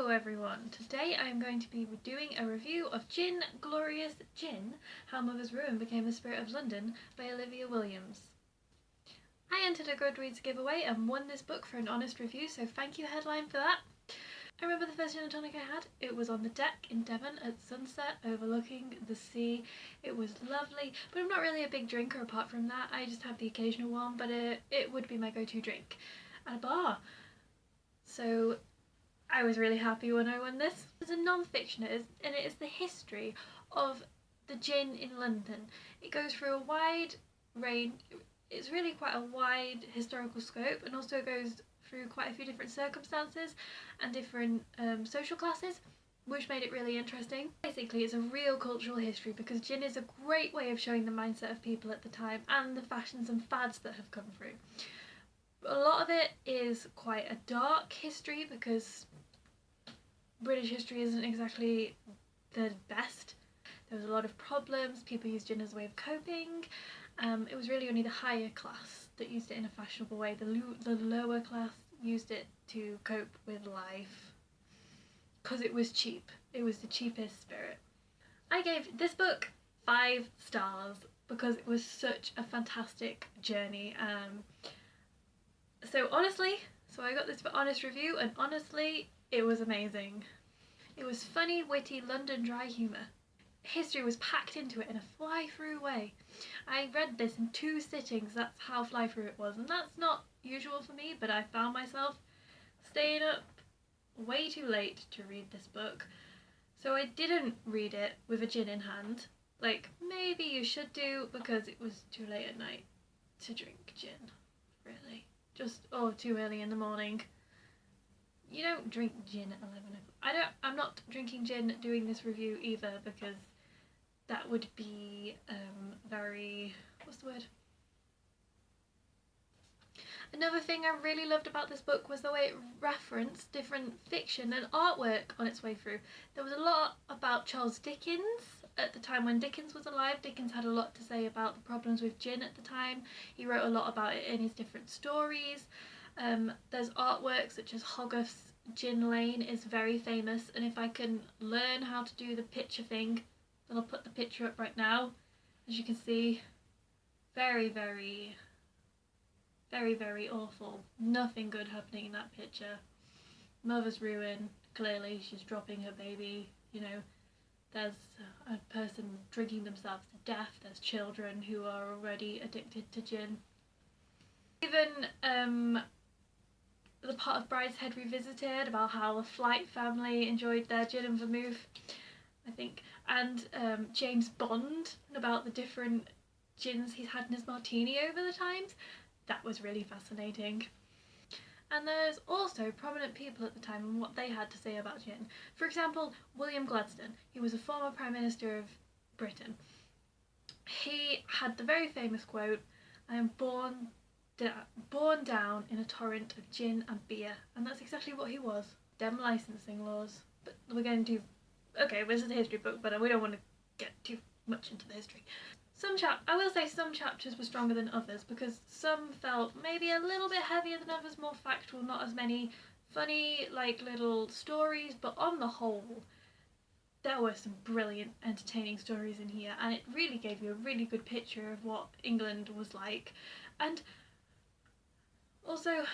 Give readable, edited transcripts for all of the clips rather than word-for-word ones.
Hello everyone! Today I'm going to be doing a review of Gin Glorious Gin, How Mother's Ruin Became the Spirit of London by Olivia Williams. I entered a Goodreads giveaway and won this book for an honest review, so thank you Headline for that. I remember the first gin and tonic I had. It was on the deck in Devon at sunset overlooking the sea. It was lovely, but I'm not really a big drinker apart from that. I just have the occasional one, but it would be my go-to drink at a bar. So I was really happy when I won this. It's a non-fiction and it is the history of the gin in London. It goes through a wide range, it's really quite a wide historical scope, and also goes through quite a few different circumstances and different social classes, which made it really interesting. Basically, it's a real cultural history because gin is a great way of showing the mindset of people at the time and the fashions and fads that have come through. A lot of it is quite a dark history because British history isn't exactly the best. There was a lot of problems, people used gin as a way of coping. It was really only the higher class that used it in a fashionable way. The lower class used it to cope with life because it was cheap. It was the cheapest spirit. I gave this book 5 stars because it was such a fantastic journey. So I got this for honest review, and honestly, it was amazing. It was funny, witty, London dry humour. History was packed into it in a fly-through way. I read this in 2 sittings, that's how fly-through it was, and that's not usual for me, but I found myself staying up way too late to read this book. So I didn't read it with a gin in hand, like maybe you should do, because it was too late at night to drink gin, really. Too early in the morning. You don't drink gin at 11 o'clock. I'm not drinking gin doing this review either, because that would be very, what's the word? Another thing I really loved about this book was the way it referenced different fiction and artwork on its way through. There was a lot about Charles Dickens at the time when Dickens was alive. Dickens had a lot to say about the problems with gin at the time. He wrote a lot about it in his different stories. There's artwork such as Hogarth's Gin Lane is very famous, and if I can learn how to do the picture thing, then I'll put the picture up right now. As you can see, very, very, very, very awful. Nothing good happening in that picture. Mother's ruin, clearly she's dropping her baby, you know. There's a person drinking themselves to death. There's children who are already addicted to gin. Even the part of Brideshead Revisited about how the Flight family enjoyed their gin and vermouth, I think, and James Bond, about the different gins he's had in his martini over the times. That was really fascinating. And there's also prominent people at the time and what they had to say about gin. For example, William Gladstone. He was a former Prime Minister of Britain. He had the very famous quote, "I am born down in a torrent of gin and beer," and that's exactly what he was. Dem licensing laws. But we're going to okay, this is a history book, but we don't want to get too much into the history. I will say some chapters were stronger than others, because some felt maybe a little bit heavier than others, more factual, not as many funny like little stories, but on the whole there were some brilliant entertaining stories in here, and it really gave you a really good picture of what England was like, and also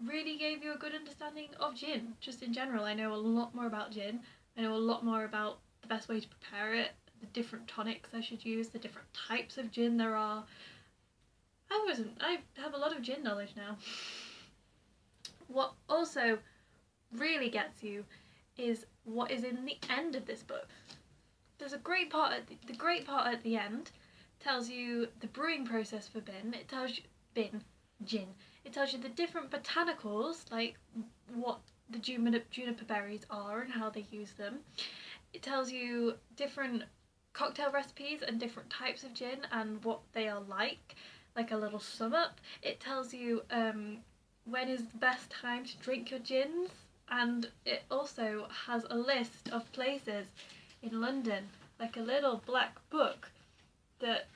really gave you a good understanding of gin just in general. I know a lot more about gin. I know a lot more about the best way to prepare it, the different tonics I should use, the different types of gin there are. I have a lot of gin knowledge now. What also really gets you is what is in the end of this book. There's a great part the great part at the end tells you the brewing process for gin. It tells you the different botanicals, like what the juniper berries are and how they use them. It tells you different cocktail recipes and different types of gin and what they are like a little sum up. It tells you when is the best time to drink your gins, and it also has a list of places in London, like a little black book that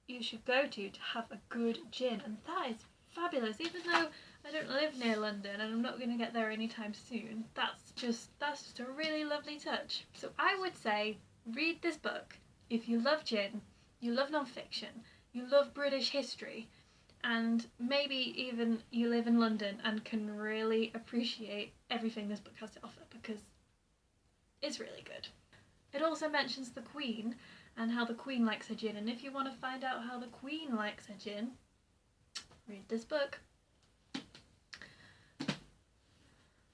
you should go to have a good gin, and that is fabulous. Even though I don't live near London and I'm not going to get there anytime soon. That's just a really lovely touch. So I would say read this book if you love gin, you love non-fiction, you love British history, and maybe even you live in London and can really appreciate everything this book has to offer, because it's really good. It also mentions the Queen and how the Queen likes her gin, and if you want to find out how the Queen likes her gin, read this book.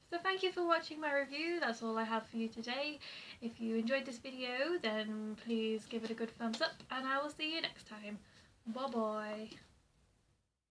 So thank you for watching my review. That's all I have for you today. If you enjoyed this video, then please give it a good thumbs up, and I will see you next time. Bye bye.